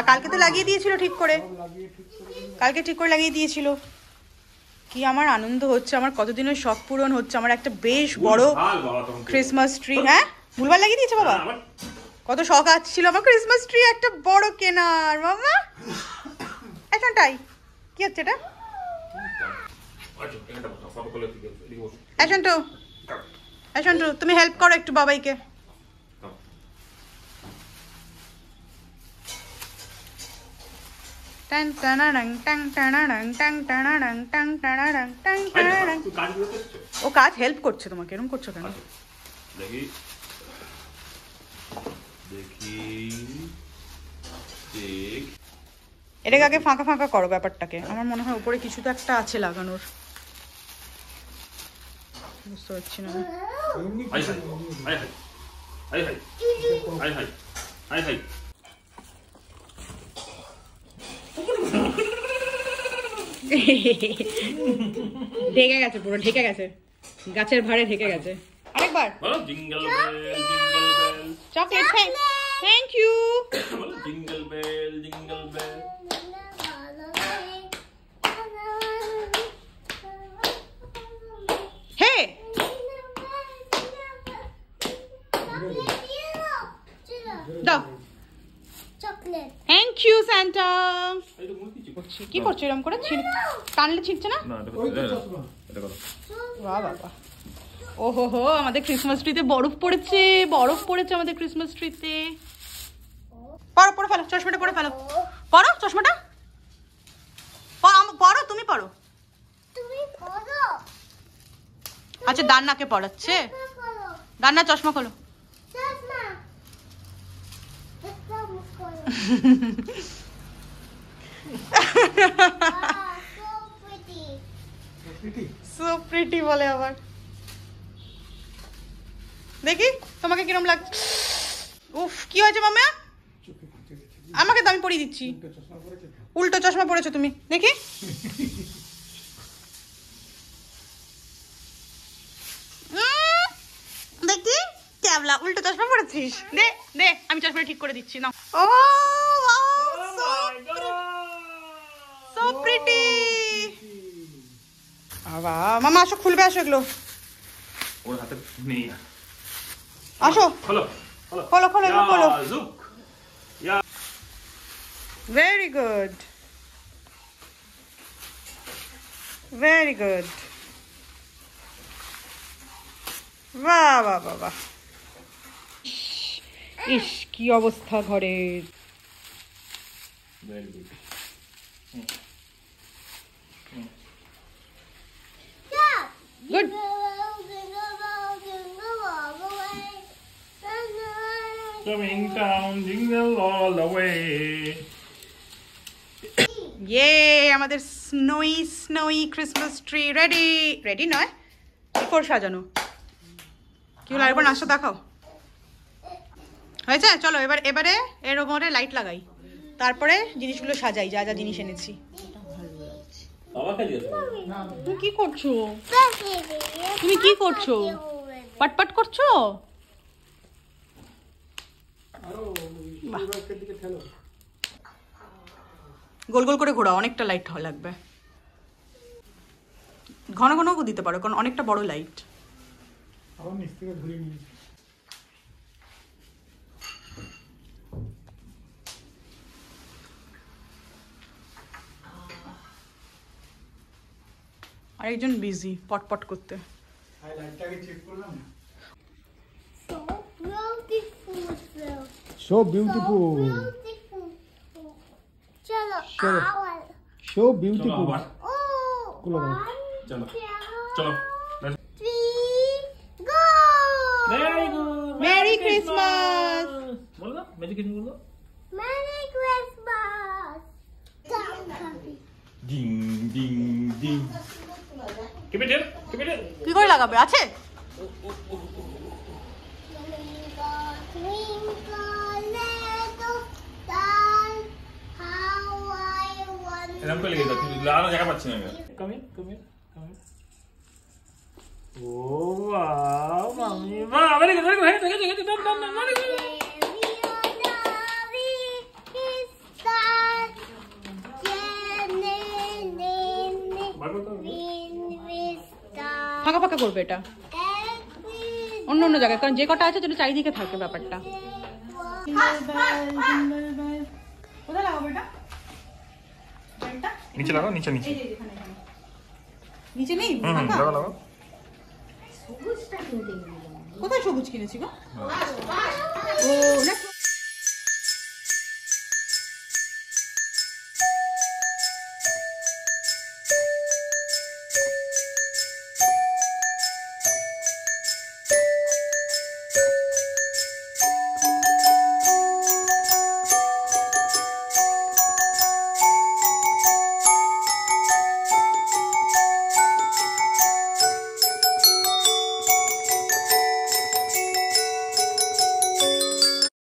কালকে তো লাগিয়ে দিয়েছিল ঠিক করে, কালকে ঠিক করে লাগিয়ে দিয়েছিল। কি আমার আনন্দ হচ্ছে, আমার কতদিনের শখ পূরণ হচ্ছে, আমার একটা বেশ বড় ক্রিসমাস ট্রি। হ্যাঁ ভুলবার লাগিয়ে দিয়েছে বাবা, কত শখ ছিল আমার ক্রিসমাস ট্রি একটা বড় কেনার। মামা এখানটাই কি হচ্ছে এটা? এসন্টু তুমি হেল্প করো একটু বাবাইকে। ও কাজ হেল্প করছে তোমাকে, এরকম করছো কেন? এটাকে আগে ফাঁকা ফাঁকা করো ব্যাপারটাকে, আমার মনে হয় উপরে কিছু তো একটা আছে লাগানোর, বুঝতে পারছি না। ঢেকে গেছে, পুরো ঢেকে গেছে, গাছের ভারে ঢেকে গেছে। আরেকবার chocolate. Thank you. Jingle bell jingle bell. হে দাও চকলেট। Thank you Santa. কি করছো এরকম করে? টানলে ছিটছে না? বাহ বাবা, ওহো হো, আমাদের ক্রিসমাস ট্রিতে বরফ পড়েছে, বরফ পড়েছে আমাদের ক্রিসমাস ট্রিতে। পড়ো পড়ে ফেলো, চশমাটা পরে ফেলো, পড়ো চশমাটা পড়ো, তুমি পড়ো। আচ্ছা দান্নাকে পড়াচ্ছে, দান্না চশমা খোলো। সো প্রিটি বলে আবার। দেখি তোমাকে কিরম লাগছে। উফ কি হয়েছে মামা? আমাকে তো আমি পরিয়ে দিচ্ছি। উল্টো চশমা পরেছো তুমি, দেখি। দেখি ক্যাবলা উল্টো চশমা পরেছিস। দে দে আমি চশমাটা ঠিক করে দিচ্ছি না। ও সো প্রিটি। বাবা মামা আসো, খুলবে আসো এগুলো, ওর হাতে নেই। আসো খোলো খোলো খোলো এগুলো খোলো। Very good, very good. বাহ বাহ বাহ বাহ। ইস কি অবস্থা ঘরের। Very good. Good. Coming down, jingle all the way. আমাদের স্নোই স্নোই ক্রিসমাস ট্রি রেডি। রেডি নয়, বিফোর সাজানো। কি হলো, আরেকবার নাচটা দেখাও। হয়েছে? চলো এবারে এর ওপরে লাইট লাগাই, তারপরে জিনিসগুলো সাজাই, যা যা জিনিস এনেছি। তুমি কি করছো? তুমি কি করছো? পটপট করছো? গোল গোল করে ঘোরা, অনেকটা লাইট লাগবে। ঘন ঘন দিতে পারো, কারণ অনেকটা বড় লাইট। আরেকজন বিজি পটপট করতে। So beautiful. Chalo. So beautiful. Oh. चलो चलो 3 go. Very good. मेरी क्रिसमस। बोलो ना, मैजिक किंग बोलो। Merry Christmas. Ding ding ding. Keep it here, keep it here। কি করে লাগাবে? আছে? এরকম করে লিখে দাও, লাগানো জায়গা পাচ্ছি না আমি। Come here, come here, come here। Oh wow, mami, wow, very good, very good, very good, very good, done, done, done, করবে এটা অন্য অন্য জায়গায়, কারণ যে কটা আছে যেটা চারিদিকে থাকে ব্যাপারটা। কোথায় লাগাবো এটা? নিচে লাগাও, নিচে নিচে। নিচে নেই? লাগাও লাগাও। কোথায় সবুজ কিনেছি গো? ও না